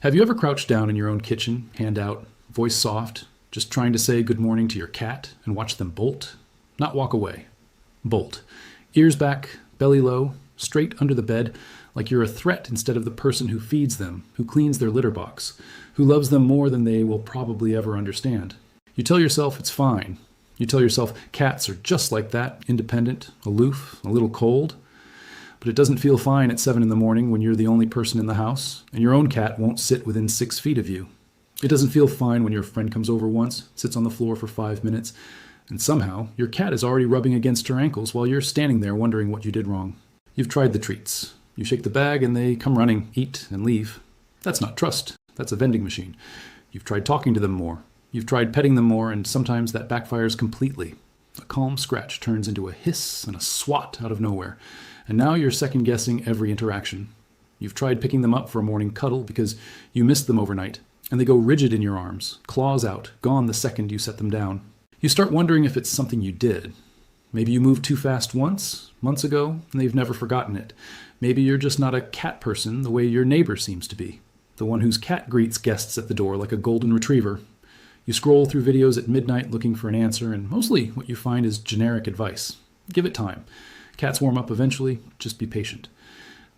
Have you ever crouched down in your own kitchen, hand out, voice soft, just trying to say good morning to your cat and watch them bolt? Not walk away. Bolt. Ears back, belly low, straight under the bed, like you're a threat instead of the person who feeds them, who cleans their litter box, who loves them more than they will probably ever understand. You tell yourself it's fine. You tell yourself cats are just like that, independent, aloof, a little cold. But it doesn't feel fine at 7 in the morning when you're the only person in the house, and your own cat won't sit within 6 feet of you. It doesn't feel fine when your friend comes over once, sits on the floor for 5 minutes, and somehow your cat is already rubbing against her ankles while you're standing there wondering what you did wrong. You've tried the treats. You shake the bag and they come running, eat, and leave. That's not trust. That's a vending machine. You've tried talking to them more. You've tried petting them more, and sometimes that backfires completely. A calm scratch turns into a hiss and a swat out of nowhere. And now you're second-guessing every interaction. You've tried picking them up for a morning cuddle because you missed them overnight, and they go rigid in your arms, claws out, gone the second you set them down. You start wondering if it's something you did. Maybe you moved too fast once, months ago, and they've never forgotten it. Maybe you're just not a cat person the way your neighbor seems to be, the one whose cat greets guests at the door like a golden retriever. You scroll through videos at midnight looking for an answer, and mostly what you find is generic advice. Give it time. Cats warm up eventually, just be patient.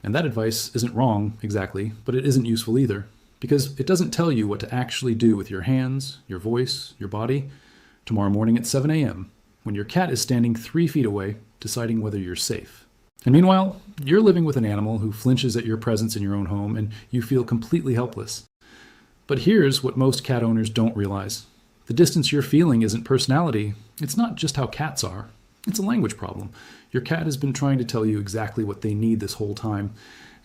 And that advice isn't wrong, exactly, but it isn't useful either, because it doesn't tell you what to actually do with your hands, your voice, your body, tomorrow morning at 7 a.m., when your cat is standing 3 feet away, deciding whether you're safe. And meanwhile, you're living with an animal who flinches at your presence in your own home, and you feel completely helpless. But here's what most cat owners don't realize. The distance you're feeling isn't personality. It's not just how cats are. It's a language problem. Your cat has been trying to tell you exactly what they need this whole time.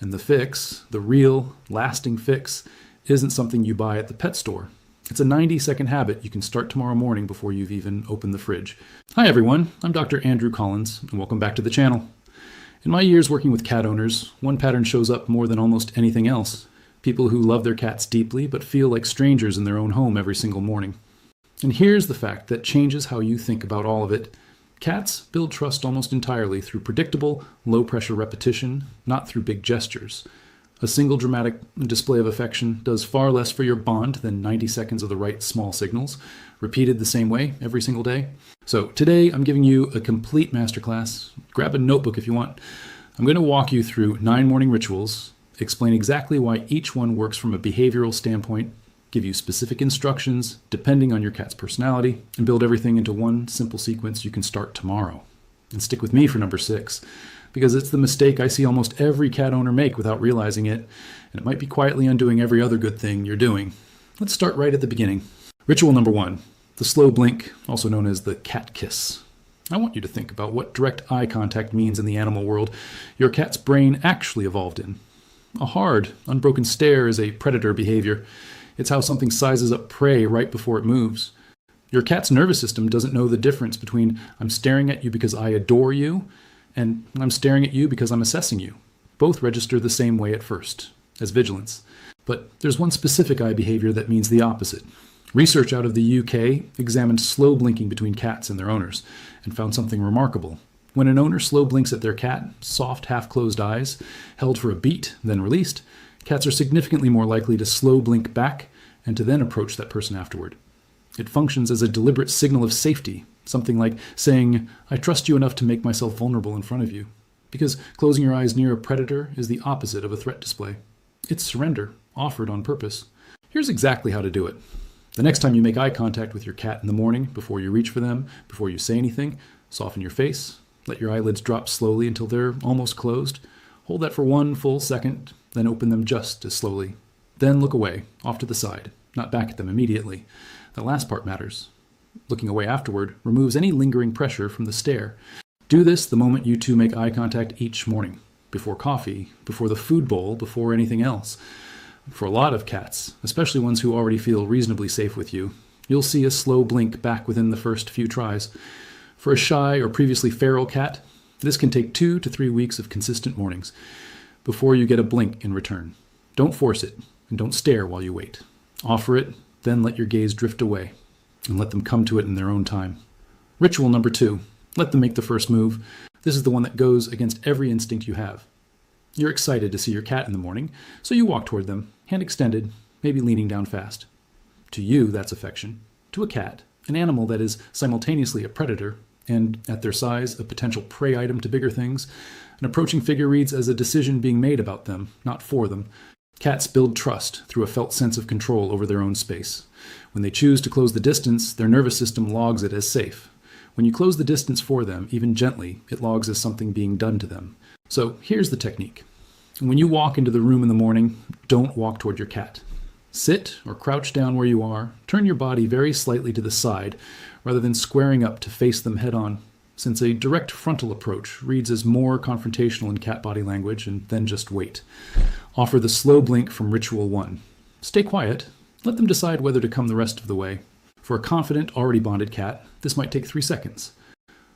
And the fix, the real, lasting fix, isn't something you buy at the pet store. It's a 90-second habit you can start tomorrow morning before you've even opened the fridge. Hi everyone, I'm Dr. Andrew Collins, and welcome back to the channel. In my years working with cat owners, one pattern shows up more than almost anything else. People who love their cats deeply but feel like strangers in their own home every single morning. And here's the fact that changes how you think about all of it. Cats build trust almost entirely through predictable, low-pressure repetition, not through big gestures. A single dramatic display of affection does far less for your bond than 90 seconds of the right small signals, repeated the same way every single day. So today I'm giving you a complete masterclass. Grab a notebook if you want. I'm going to walk you through 9 morning rituals, explain exactly why each one works from a behavioral standpoint, give you specific instructions depending on your cat's personality, and build everything into one simple sequence you can start tomorrow. And stick with me for number 6, because it's the mistake I see almost every cat owner make without realizing it, and it might be quietly undoing every other good thing you're doing. Let's start right at the beginning. Ritual number 1, the slow blink, also known as the cat kiss. I want you to think about what direct eye contact means in the animal world your cat's brain actually evolved in. A hard, unbroken stare is a predator behavior. It's how something sizes up prey right before it moves. Your cat's nervous system doesn't know the difference between I'm staring at you because I adore you and I'm staring at you because I'm assessing you. Both register the same way at first, as vigilance. But there's one specific eye behavior that means the opposite. Research out of the UK examined slow blinking between cats and their owners and found something remarkable. When an owner slow blinks at their cat, soft, half-closed eyes, held for a beat, then released, cats are significantly more likely to slow blink back and to then approach that person afterward. It functions as a deliberate signal of safety, something like saying, I trust you enough to make myself vulnerable in front of you. Because closing your eyes near a predator is the opposite of a threat display. It's surrender, offered on purpose. Here's exactly how to do it. The next time you make eye contact with your cat in the morning, before you reach for them, before you say anything, soften your face, let your eyelids drop slowly until they're almost closed. Hold that for 1 full second, then open them just as slowly. Then look away, off to the side, not back at them immediately. The last part matters. Looking away afterward removes any lingering pressure from the stare. Do this the moment you two make eye contact each morning, before coffee, before the food bowl, before anything else. For a lot of cats, especially ones who already feel reasonably safe with you, you'll see a slow blink back within the first few tries. For a shy or previously feral cat, this can take 2 to 3 weeks of consistent mornings before you get a blink in return. Don't force it, and don't stare while you wait. Offer it, then let your gaze drift away, and let them come to it in their own time. Ritual number 2, let them make the first move. This is the one that goes against every instinct you have. You're excited to see your cat in the morning, so you walk toward them, hand extended, maybe leaning down fast. To you, that's affection. To a cat, an animal that is simultaneously a predator and, at their size, a potential prey item to bigger things, an approaching figure reads as a decision being made about them, not for them. Cats build trust through a felt sense of control over their own space. When they choose to close the distance, their nervous system logs it as safe. When you close the distance for them, even gently, it logs as something being done to them. So here's the technique. When you walk into the room in the morning, don't walk toward your cat. Sit or crouch down where you are, turn your body very slightly to the side, rather than squaring up to face them head on, since a direct frontal approach reads as more confrontational in cat body language, and then just wait. Offer the slow blink from Ritual 1. Stay quiet. Let them decide whether to come the rest of the way. For a confident, already bonded cat, this might take 3 seconds.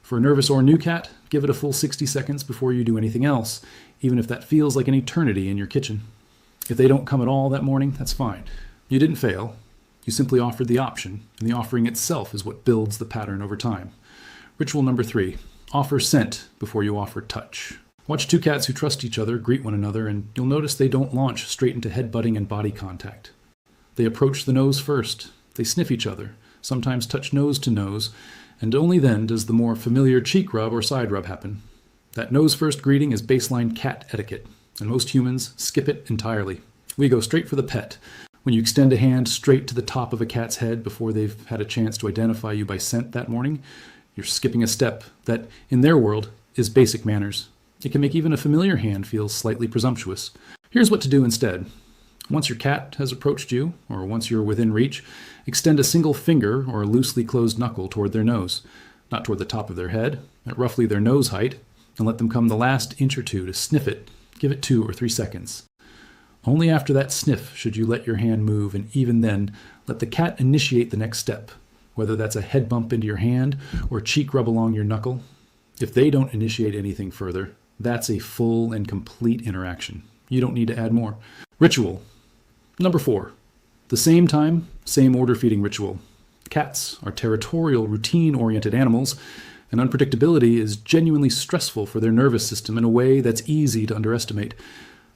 For a nervous or new cat, give it a full 60 seconds before you do anything else, even if that feels like an eternity in your kitchen. If they don't come at all that morning, that's fine. You didn't fail. You simply offered the option, and the offering itself is what builds the pattern over time. Ritual number 3. Offer scent before you offer touch. Watch 2 cats who trust each other greet one another, and you'll notice they don't launch straight into headbutting and body contact. They approach the nose first. They sniff each other, sometimes touch nose to nose, and only then does the more familiar cheek rub or side rub happen. That nose-first greeting is baseline cat etiquette, and most humans skip it entirely. We go straight for the pet. When you extend a hand straight to the top of a cat's head before they've had a chance to identify you by scent that morning, you're skipping a step that, in their world, is basic manners. It can make even a familiar hand feel slightly presumptuous. Here's what to do instead. Once your cat has approached you, or once you're within reach, extend a single finger or a loosely closed knuckle toward their nose, not toward the top of their head, at roughly their nose height, and let them come the last inch or two to sniff it. Give it 2 or 3 seconds. Only after that sniff should you let your hand move, and even then, let the cat initiate the next step, whether that's a head bump into your hand or a cheek rub along your knuckle. If they don't initiate anything further, that's a full and complete interaction. You don't need to add more. Ritual number 4. The same time, same order feeding ritual. Cats are territorial, routine-oriented animals, and unpredictability is genuinely stressful for their nervous system in a way that's easy to underestimate.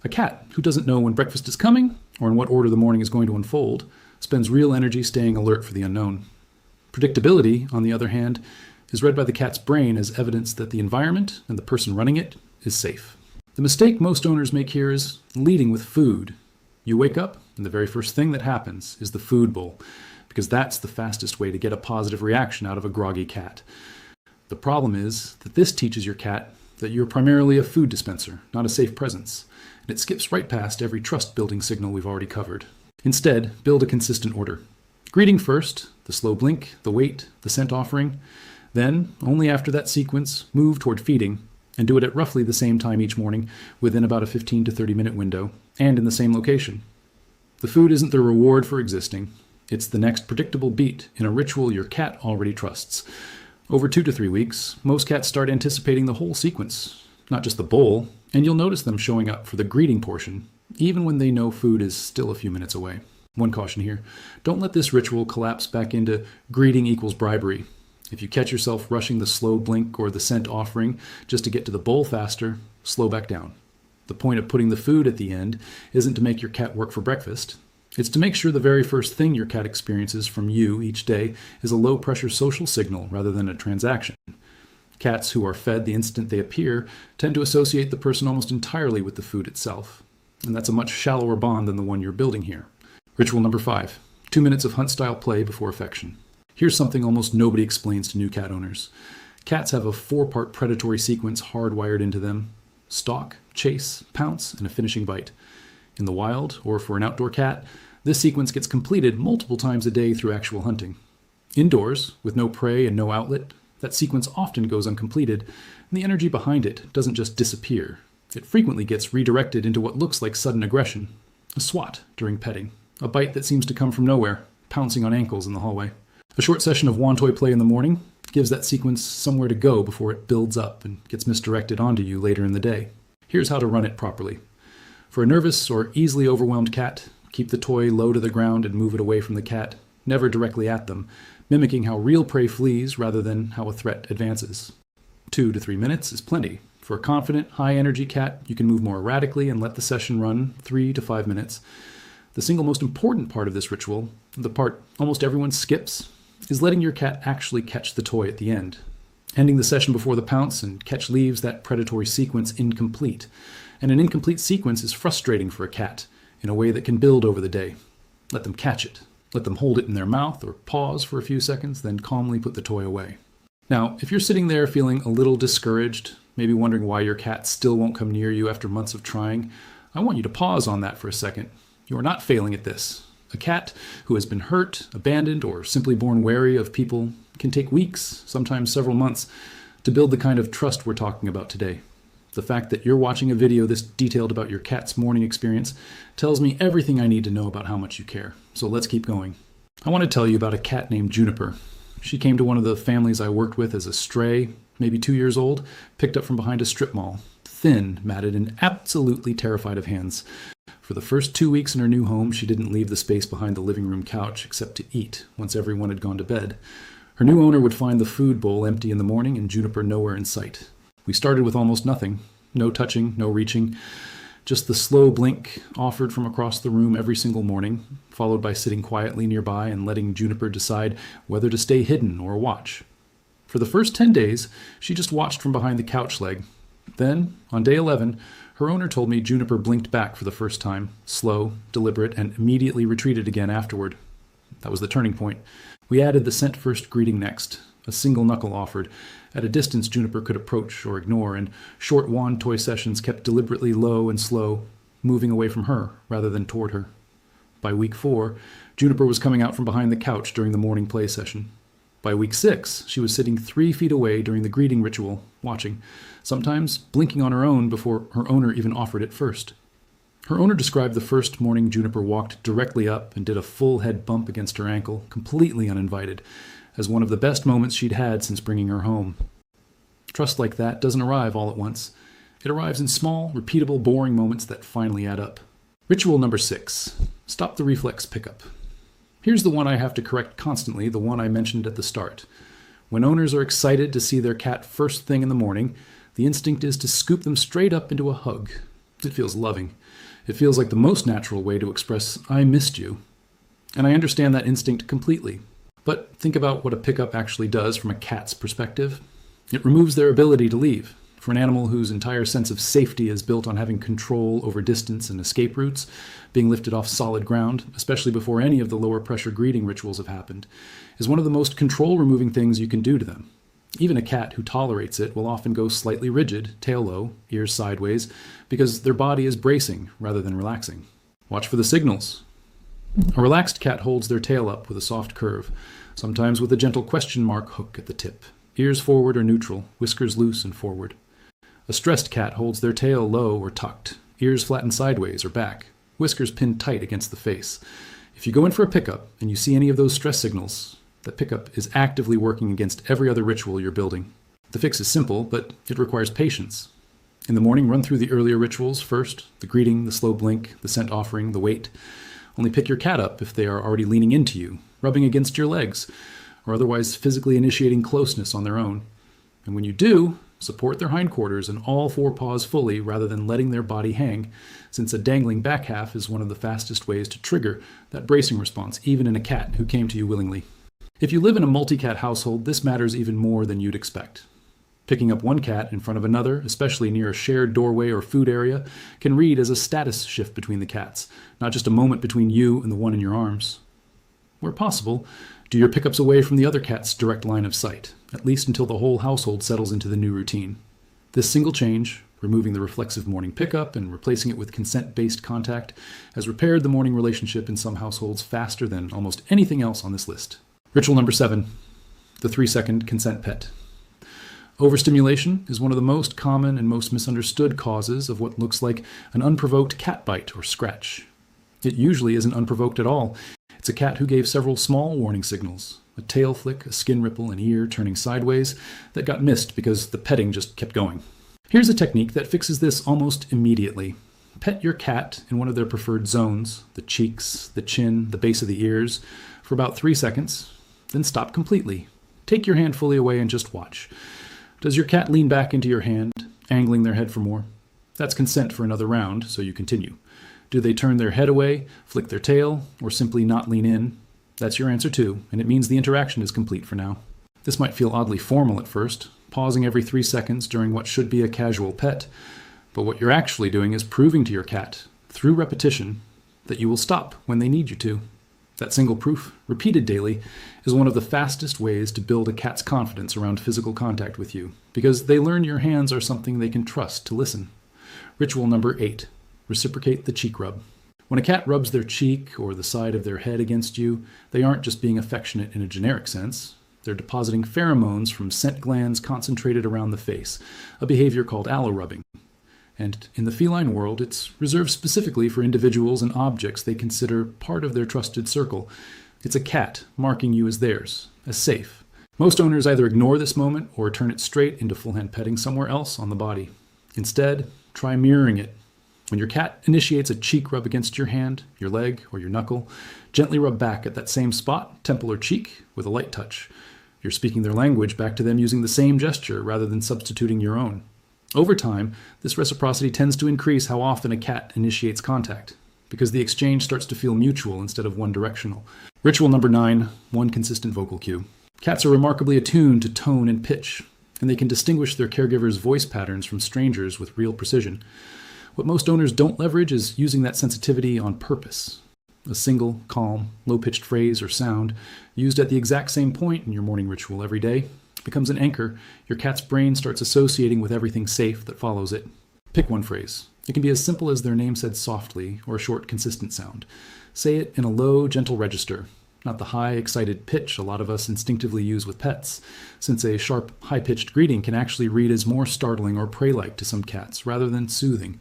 A cat who doesn't know when breakfast is coming, or in what order the morning is going to unfold, spends real energy staying alert for the unknown. Predictability, on the other hand, is read by the cat's brain as evidence that the environment and the person running it is safe. The mistake most owners make here is leading with food. You wake up, and the very first thing that happens is the food bowl, because that's the fastest way to get a positive reaction out of a groggy cat. The problem is that this teaches your cat that you're primarily a food dispenser, not a safe presence, and it skips right past every trust-building signal we've already covered. Instead, build a consistent order. Greeting first, the slow blink, the wait, the scent offering. Then, only after that sequence, move toward feeding, and do it at roughly the same time each morning, within about a 15 to 30 minute window, and in the same location. The food isn't the reward for existing. It's the next predictable beat in a ritual your cat already trusts. Over 2 to 3 weeks, most cats start anticipating the whole sequence, not just the bowl, and you'll notice them showing up for the greeting portion, even when they know food is still a few minutes away. One caution here, don't let this ritual collapse back into greeting equals bribery. If you catch yourself rushing the slow blink or the scent offering just to get to the bowl faster, slow back down. The point of putting the food at the end isn't to make your cat work for breakfast. It's to make sure the very first thing your cat experiences from you each day is a low-pressure social signal rather than a transaction. Cats who are fed the instant they appear tend to associate the person almost entirely with the food itself, and that's a much shallower bond than the one you're building here. Ritual number 5, 2 minutes of hunt-style play before affection. Here's something almost nobody explains to new cat owners. Cats have a 4-part predatory sequence hardwired into them: stalk, chase, pounce, and a finishing bite. In the wild, or for an outdoor cat, this sequence gets completed multiple times a day through actual hunting. Indoors, with no prey and no outlet, that sequence often goes uncompleted, and the energy behind it doesn't just disappear. It frequently gets redirected into what looks like sudden aggression. A swat during petting, a bite that seems to come from nowhere, pouncing on ankles in the hallway. A short session of wand toy play in the morning gives that sequence somewhere to go before it builds up and gets misdirected onto you later in the day. Here's how to run it properly. For a nervous or easily overwhelmed cat, keep the toy low to the ground and move it away from the cat, never directly at them, mimicking how real prey flees rather than how a threat advances. 2 to 3 minutes is plenty. For a confident, high-energy cat, you can move more erratically and let the session run 3 to 5 minutes. The single most important part of this ritual, the part almost everyone skips, is letting your cat actually catch the toy at the end. Ending the session before the pounce and catch leaves that predatory sequence incomplete. And an incomplete sequence is frustrating for a cat in a way that can build over the day. Let them catch it. Let them hold it in their mouth or pause for a few seconds, then calmly put the toy away. Now, if you're sitting there feeling a little discouraged, maybe wondering why your cat still won't come near you after months of trying, I want you to pause on that for a second. You are not failing at this. A cat who has been hurt, abandoned, or simply born wary of people can take weeks, sometimes several months, to build the kind of trust we're talking about today. The fact that you're watching a video this detailed about your cat's morning experience tells me everything I need to know about how much you care. So let's keep going. I want to tell you about a cat named Juniper. She came to one of the families I worked with as a stray, maybe 2 years old, picked up from behind a strip mall, thin, matted, and absolutely terrified of hands. For the first 2 weeks in her new home, she didn't leave the space behind the living room couch except to eat once everyone had gone to bed. Her new owner would find the food bowl empty in the morning and Juniper nowhere in sight. We started with almost nothing. No touching, no reaching. Just the slow blink offered from across the room every single morning, followed by sitting quietly nearby and letting Juniper decide whether to stay hidden or watch. For the first 10 days, she just watched from behind the couch leg. Then, on day 11, her owner told me Juniper blinked back for the first time, slow, deliberate, and immediately retreated again afterward. That was the turning point. We added the scent-first greeting next, a single knuckle offered. At a distance Juniper could approach or ignore, and short wand toy sessions kept deliberately low and slow, moving away from her rather than toward her. By week 4, Juniper was coming out from behind the couch during the morning play session. By week 6, she was sitting 3 feet away during the greeting ritual, watching, sometimes blinking on her own before her owner even offered it first. Her owner described the first morning Juniper walked directly up and did a full head bump against her ankle, completely uninvited, as one of the best moments she'd had since bringing her home. Trust like that doesn't arrive all at once. It arrives in small, repeatable, boring moments that finally add up. Ritual number 6. Stop the reflex pickup. Here's the one I have to correct constantly, the one I mentioned at the start. When owners are excited to see their cat first thing in the morning, the instinct is to scoop them straight up into a hug. It feels loving. It feels like the most natural way to express, "I missed you." And I understand that instinct completely. But think about what a pickup actually does from a cat's perspective. It removes their ability to leave. For an animal whose entire sense of safety is built on having control over distance and escape routes, being lifted off solid ground, especially before any of the lower pressure greeting rituals have happened, is one of the most control-removing things you can do to them. Even a cat who tolerates it will often go slightly rigid, tail low, ears sideways, because their body is bracing rather than relaxing. Watch for the signals. A relaxed cat holds their tail up with a soft curve, sometimes with a gentle question mark hook at the tip. Ears forward or neutral, whiskers loose and forward. A stressed cat holds their tail low or tucked, ears flattened sideways or back, whiskers pinned tight against the face. If you go in for a pickup and you see any of those stress signals, that pickup is actively working against every other ritual you're building. The fix is simple, but it requires patience. In the morning, run through the earlier rituals first, the greeting, the slow blink, the scent offering, the wait. Only pick your cat up if they are already leaning into you, rubbing against your legs, or otherwise physically initiating closeness on their own. And when you do, support their hindquarters and all 4 paws fully rather than letting their body hang, since a dangling back half is one of the fastest ways to trigger that bracing response, even in a cat who came to you willingly. If you live in a multi-cat household, this matters even more than you'd expect. Picking up one cat in front of another, especially near a shared doorway or food area, can read as a status shift between the cats, not just a moment between you and the one in your arms. Where possible, do your pickups away from the other cat's direct line of sight, at least until the whole household settles into the new routine. This single change, removing the reflexive morning pickup and replacing it with consent-based contact, has repaired the morning relationship in some households faster than almost anything else on this list. Ritual number 7, the 3-second consent pet. Overstimulation is one of the most common and most misunderstood causes of what looks like an unprovoked cat bite or scratch. It usually isn't unprovoked at all. It's a cat who gave several small warning signals, a tail flick, a skin ripple, an ear turning sideways, that got missed because the petting just kept going. Here's a technique that fixes this almost immediately. Pet your cat in one of their preferred zones, the cheeks, the chin, the base of the ears, for about 3 seconds, then stop completely. Take your hand fully away and just watch. Does your cat lean back into your hand, angling their head for more? That's consent for another round, so you continue. Do they turn their head away, flick their tail, or simply not lean in? That's your answer too, and it means the interaction is complete for now. This might feel oddly formal at first, pausing every 3 seconds during what should be a casual pet, but what you're actually doing is proving to your cat, through repetition, that you will stop when they need you to. That single proof, repeated daily, is one of the fastest ways to build a cat's confidence around physical contact with you, because they learn your hands are something they can trust to listen. Ritual number 8, reciprocate the cheek rub. When a cat rubs their cheek or the side of their head against you, they aren't just being affectionate in a generic sense. They're depositing pheromones from scent glands concentrated around the face, a behavior called allo-rubbing. And in the feline world, it's reserved specifically for individuals and objects they consider part of their trusted circle. It's a cat marking you as theirs, as safe. Most owners either ignore this moment or turn it straight into full-hand petting somewhere else on the body. Instead, try mirroring it. When your cat initiates a cheek rub against your hand, your leg, or your knuckle, gently rub back at that same spot, temple or cheek, with a light touch. You're speaking their language back to them using the same gesture rather than substituting your own. Over time, this reciprocity tends to increase how often a cat initiates contact, because the exchange starts to feel mutual instead of one-directional. Ritual number 9, one consistent vocal cue. Cats are remarkably attuned to tone and pitch, and they can distinguish their caregiver's voice patterns from strangers with real precision. What most owners don't leverage is using that sensitivity on purpose. A single, calm, low-pitched phrase or sound, used at the exact same point in your morning ritual every day, becomes an anchor. Your cat's brain starts associating with everything safe that follows it. Pick one phrase. It can be as simple as their name said softly or a short, consistent sound. Say it in a low, gentle register, not the high, excited pitch a lot of us instinctively use with pets, since a sharp, high-pitched greeting can actually read as more startling or prey-like to some cats rather than soothing.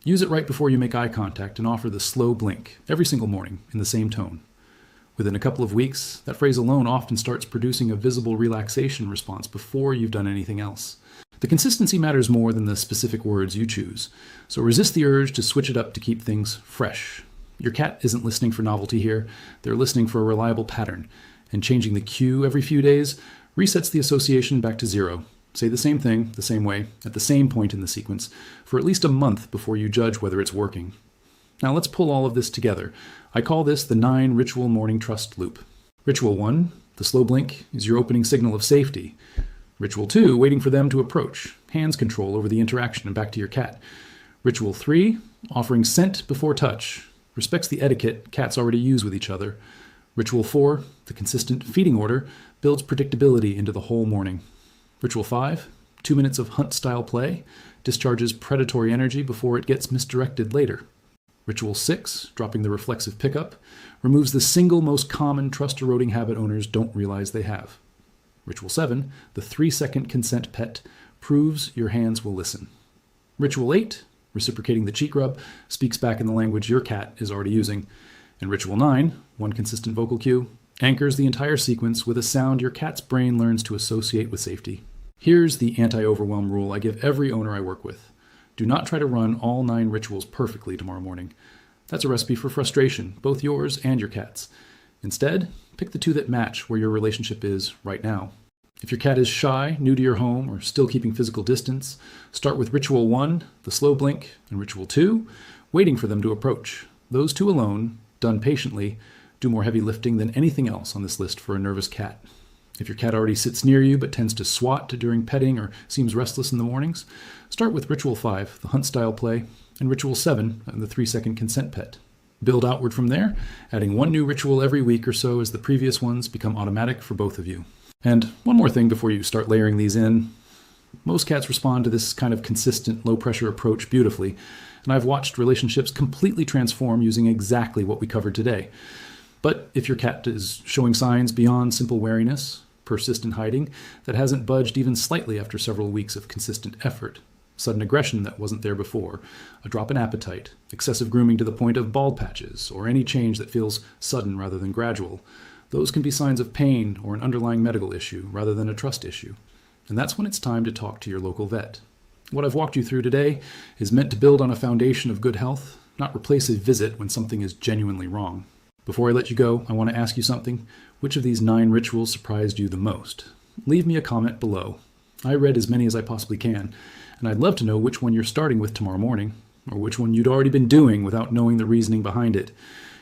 Use it right before you make eye contact and offer the slow blink every single morning in the same tone. Within a couple of weeks, that phrase alone often starts producing a visible relaxation response before you've done anything else. The consistency matters more than the specific words you choose, so resist the urge to switch it up to keep things fresh. Your cat isn't listening for novelty here, they're listening for a reliable pattern, and changing the cue every few days resets the association back to zero. Say the same thing, the same way, at the same point in the sequence, for at least a month before you judge whether it's working. Now let's pull all of this together. I call this the 9 ritual morning trust loop. Ritual 1, the slow blink, is your opening signal of safety. Ritual 2, waiting for them to approach, hands control over the interaction and back to your cat. Ritual 3, offering scent before touch, respects the etiquette cats already use with each other. Ritual 4, the consistent feeding order, builds predictability into the whole morning. Ritual 5, 2 minutes of hunt-style play, discharges predatory energy before it gets misdirected later. Ritual 6, dropping the reflexive pickup, removes the single most common trust-eroding habit owners don't realize they have. Ritual 7, the 3-second consent pet, proves your hands will listen. Ritual 8, reciprocating the cheek rub, speaks back in the language your cat is already using. And Ritual 9, one consistent vocal cue, anchors the entire sequence with a sound your cat's brain learns to associate with safety. Here's the anti-overwhelm rule I give every owner I work with. Do not try to run all 9 rituals perfectly tomorrow morning. That's a recipe for frustration, both yours and your cat's. Instead, pick the 2 that match where your relationship is right now. If your cat is shy, new to your home, or still keeping physical distance, start with Ritual 1, the slow blink, and Ritual 2, waiting for them to approach. Those 2 alone, done patiently, do more heavy lifting than anything else on this list for a nervous cat. If your cat already sits near you but tends to swat during petting or seems restless in the mornings, start with Ritual 5, the hunt-style play, and Ritual 7, the 3-second consent pet. Build outward from there, adding 1 new ritual every week or so as the previous ones become automatic for both of you. And one more thing before you start layering these in. Most cats respond to this kind of consistent, low-pressure approach beautifully, and I've watched relationships completely transform using exactly what we covered today. But if your cat is showing signs beyond simple wariness, persistent hiding that hasn't budged even slightly after several weeks of consistent effort, sudden aggression that wasn't there before, a drop in appetite, excessive grooming to the point of bald patches, or any change that feels sudden rather than gradual, those can be signs of pain or an underlying medical issue rather than a trust issue. And that's when it's time to talk to your local vet. What I've walked you through today is meant to build on a foundation of good health, not replace a visit when something is genuinely wrong. Before I let you go, I want to ask you something. Which of these 9 rituals surprised you the most? Leave me a comment below. I read as many as I possibly can, and I'd love to know which one you're starting with tomorrow morning. or which one you'd already been doing without knowing the reasoning behind it.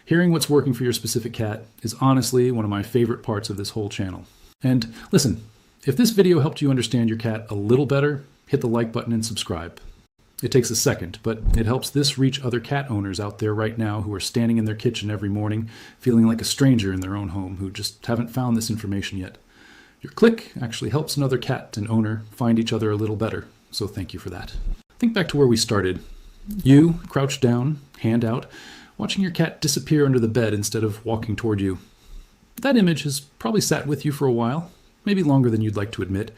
Hearing what's working for your specific cat is honestly one of my favorite parts of this whole channel. And listen, if this video helped you understand your cat a little better, hit the like button and subscribe. It takes a second, but it helps this reach other cat owners out there right now who are standing in their kitchen every morning, feeling like a stranger in their own home who just haven't found this information yet. Your click actually helps another cat and owner find each other a little better, so thank you for that. Think back to where we started. You, crouched down, hand out, watching your cat disappear under the bed instead of walking toward you. That image has probably sat with you for a while, maybe longer than you'd like to admit,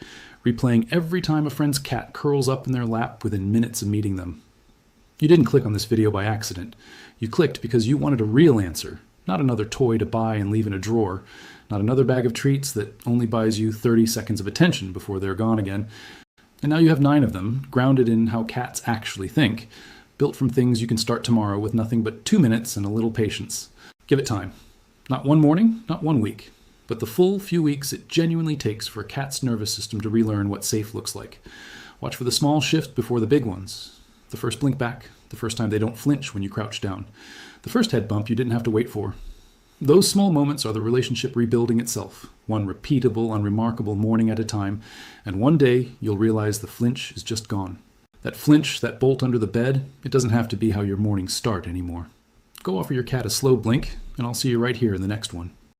replaying every time a friend's cat curls up in their lap within minutes of meeting them. You didn't click on this video by accident. You clicked because you wanted a real answer, not another toy to buy and leave in a drawer, not another bag of treats that only buys you 30 seconds of attention before they're gone again. And now you have 9 of them, grounded in how cats actually think, built from things you can start tomorrow with nothing but 2 minutes and a little patience. Give it time. Not one morning, not 1 week, but the full few weeks it genuinely takes for a cat's nervous system to relearn what safe looks like. Watch for the small shift before the big ones. The first blink back, the first time they don't flinch when you crouch down, the first head bump you didn't have to wait for. Those small moments are the relationship rebuilding itself, one repeatable, unremarkable morning at a time, and one day you'll realize the flinch is just gone. That flinch, that bolt under the bed, it doesn't have to be how your mornings start anymore. Go offer your cat a slow blink, and I'll see you right here in the next one.